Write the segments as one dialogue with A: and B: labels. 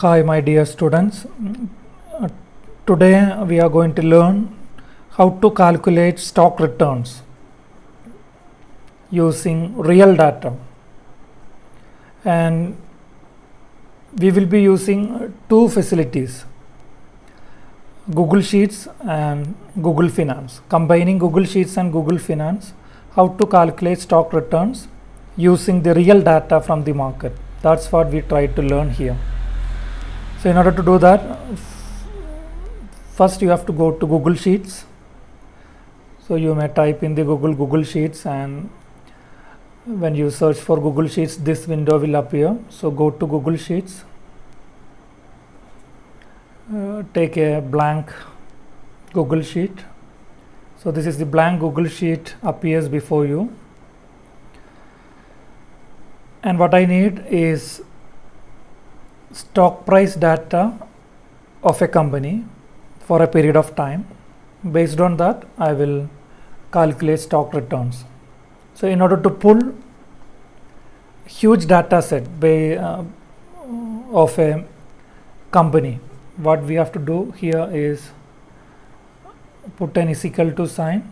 A: Hi, my dear students. Uh, Today we are going to learn how to calculate stock returns using real data, and we will be using two facilities, Google Sheets and Google Finance. Combining Google Sheets and Google Finance, how to calculate stock returns using the real data from the market. That's what we try to learn here. So in order to do that, first you have to go to Google Sheets. So you may type in the Google Sheets, and when you search for Google Sheets, this window will appear. So go to Google Sheets, take a blank Google Sheet. So this is the blank Google Sheet appears before you, and what I need is stock price data of a company for a period of time. Based on that, I will calculate stock returns. So in order to pull huge data set of a company, what we have to do here is put an is equal to sign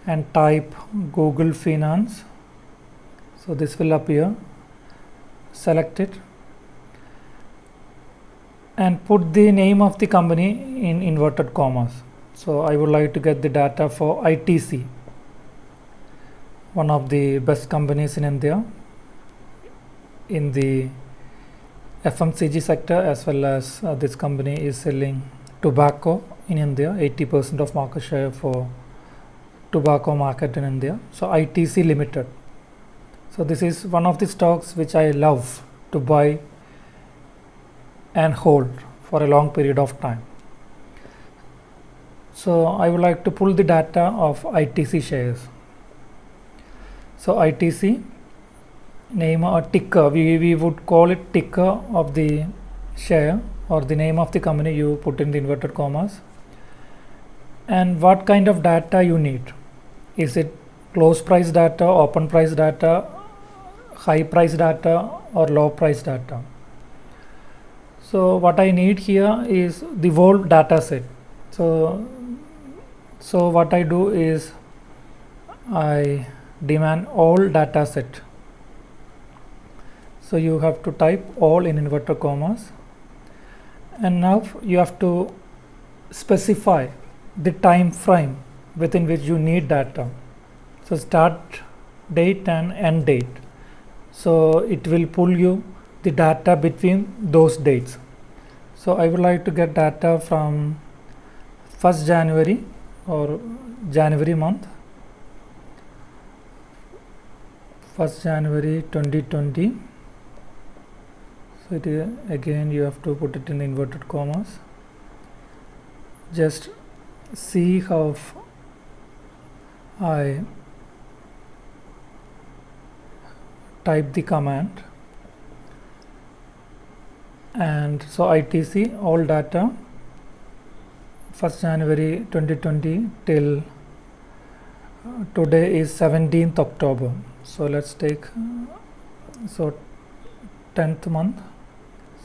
A: and type Google Finance. So this will appear. Select it and put the name of the company in inverted commas. So I would like to get the data for ITC, one of the best companies in India in the FMCG sector, as well as this company is selling tobacco in India, 80% of market share for tobacco market in India. So ITC Limited. So this is one of the stocks which I love to buy and hold for a long period of time. So I would like to pull the data of ITC shares. So ITC, name or ticker, we would call it ticker of the share, or the name of the company you put in the inverted commas. And what kind of data you need? Is it close price data, open price data, high price data, or low price data? So what I need here is the whole data set. So what I do is I demand all data set. So you have to type all in inverted commas, and now you have to specify the time frame within which you need data. So start date and end date. So it will pull you the data between those dates. So I would like to get data from 1st January or January month, 1st January 2020. So it is, again you have to put it in inverted commas. Just see how I type the command. And so ITC all data 1st January 2020 till today is 17th October. So let's take 10th month.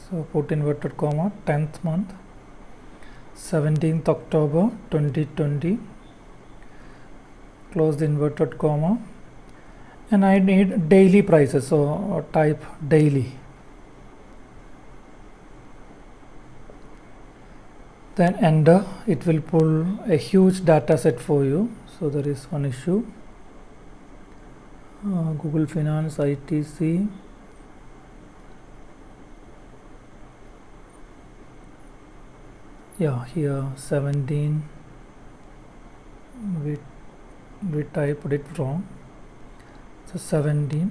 A: So put inverted comma 10th month, 17th October 2020, close the inverted comma, and I need daily prices. So type daily. Then enter. It will pull a huge data set for you. So there is one issue. Google Finance ITC. Yeah, here 17. We typed it wrong. So 17.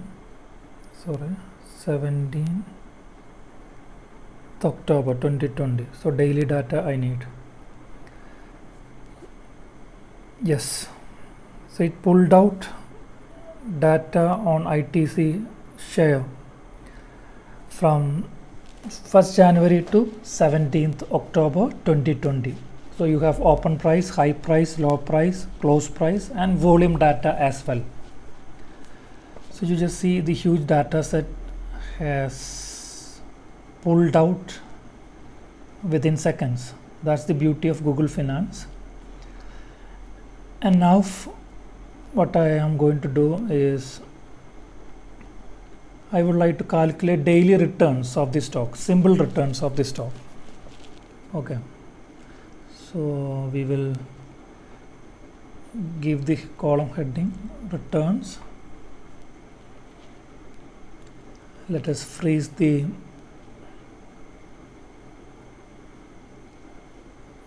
A: Sorry, 17. October 2020. So daily data I need. Yes. So it pulled out data on ITC share from 1st January to 17th October 2020. So you have open price, high price, low price, close price, and volume data as well. So you just see the huge data set has pulled out within seconds. That's the beauty of Google Finance. And now what I am going to do is I would like to calculate daily returns of the stock, simple returns of the stock. Okay, so we will give the column heading returns. Let us freeze the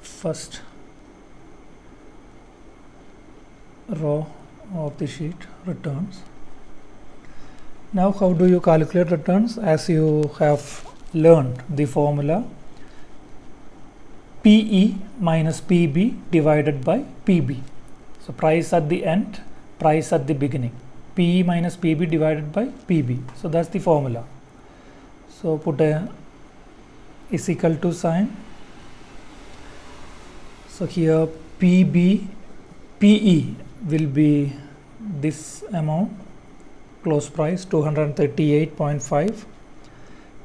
A: first row of the sheet, returns. Now how do you calculate returns? As you have learned the formula PE minus PB divided by PB. So price at the end, price at the beginning. PE minus PB divided by PB. So that's the formula. So put a is equal to sign. So here PE will be this amount, close price 238.5.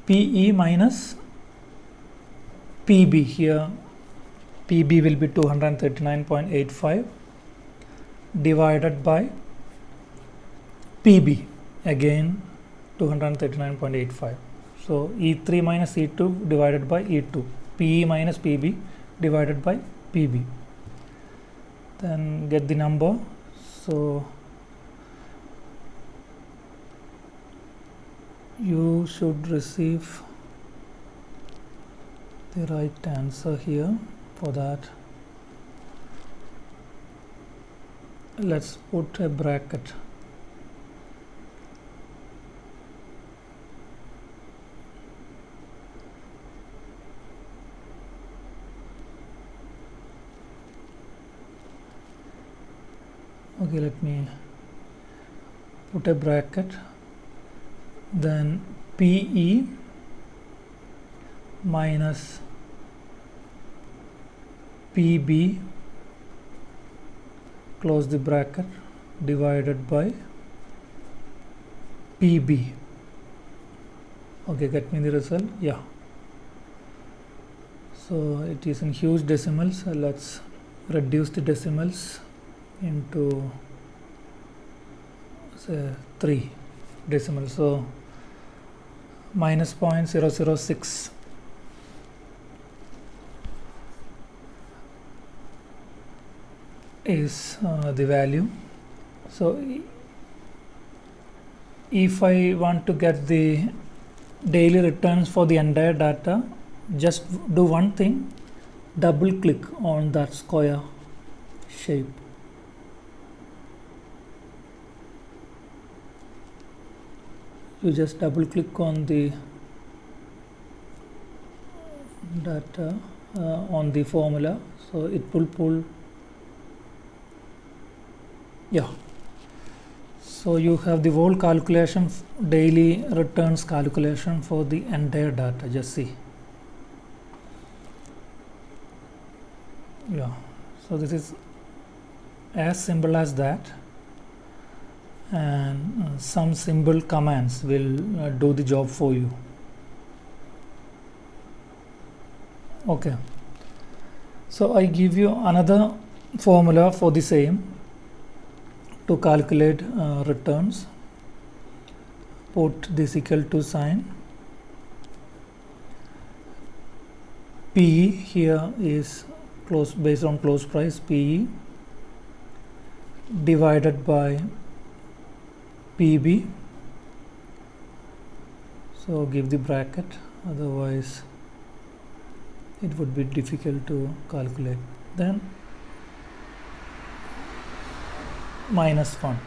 A: PE minus PB, here PB will be 239.85 divided by PB, again 239.85. So E3 minus E2 divided by E2, PE minus PB divided by PB. Then get the number. So you should receive the right answer here. For that, let's put a bracket. Okay, let me put a bracket, then PE minus PB, close the bracket, divided by PB. Okay, get me the result. Yeah, so it is in huge decimals. Let's reduce the decimals into say 3 decimals. So minus 0.006 is the value. So if I want to get the daily returns for the entire data, just do one thing, double click on that square shape. You just double click on the data on the formula, so it will pull. Yeah, so you have the whole calculation, daily returns calculation for the entire data. Just see. Yeah, so this is as simple as that, and some simple commands will do the job for you. Okay, so I give you another formula for the same to calculate returns. Put this equal to sign. PE here is close, based on close price, PE divided by PB. So give the bracket, otherwise it would be difficult to calculate. Then minus 1.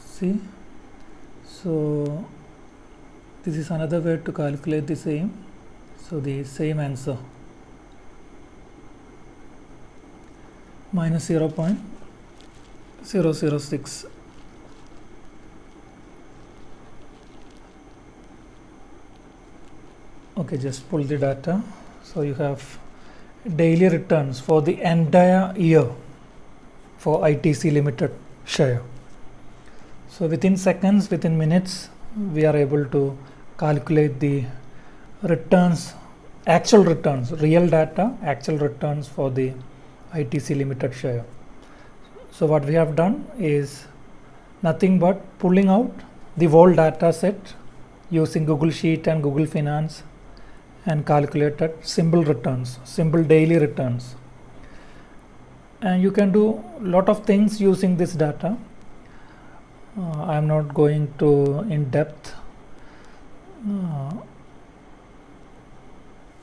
A: See, so this is another way to calculate the same. So the same answer, minus 0.006. Okay, just pull the data. So you have daily returns for the entire year for ITC Limited share. So within seconds, within minutes, we are able to calculate the returns, actual returns, real data, actual returns for the ITC Limited share. So what we have done is nothing but pulling out the whole data set using Google Sheet and Google Finance and calculated simple returns, simple daily returns. And you can do a lot of things using this data. I am not going to in depth.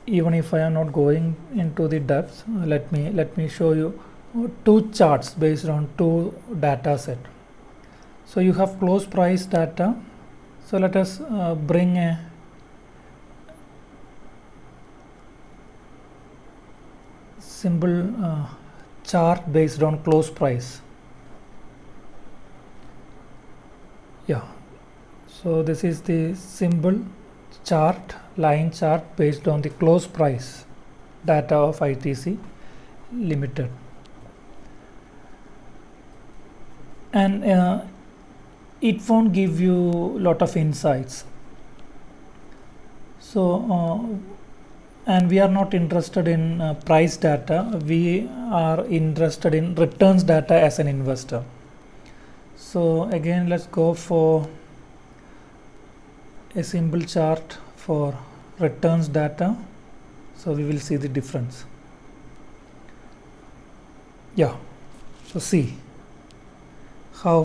A: Even if I am not going into the depths, let me show you two charts based on two data set. So you have close price data. So let us bring a simple chart based on close price. Yeah, so this is the symbol chart, line chart based on the close price data of ITC Limited. And it won't give you a lot of insights. So and we are not interested in price data, we are interested in returns data as an investor. So again, let's go for a simple chart for returns data, so we will see the difference. Yeah, so see how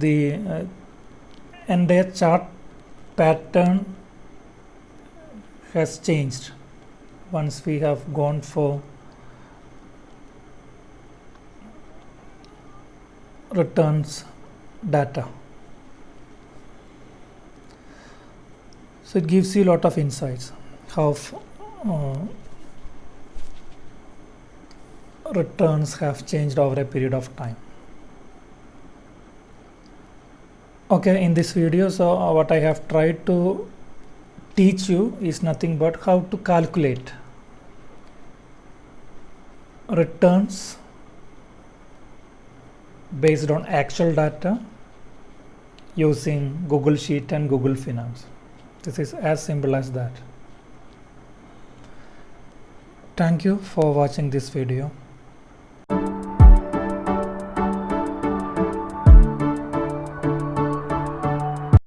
A: the entire chart pattern has changed once we have gone for returns data. So it gives you a lot of insights how returns have changed over a period of time. Okay, in this video, so what I have tried to teach you is nothing but how to calculate returns based on actual data using Google Sheet and Google Finance. This is as simple as that. Thank you for watching this video.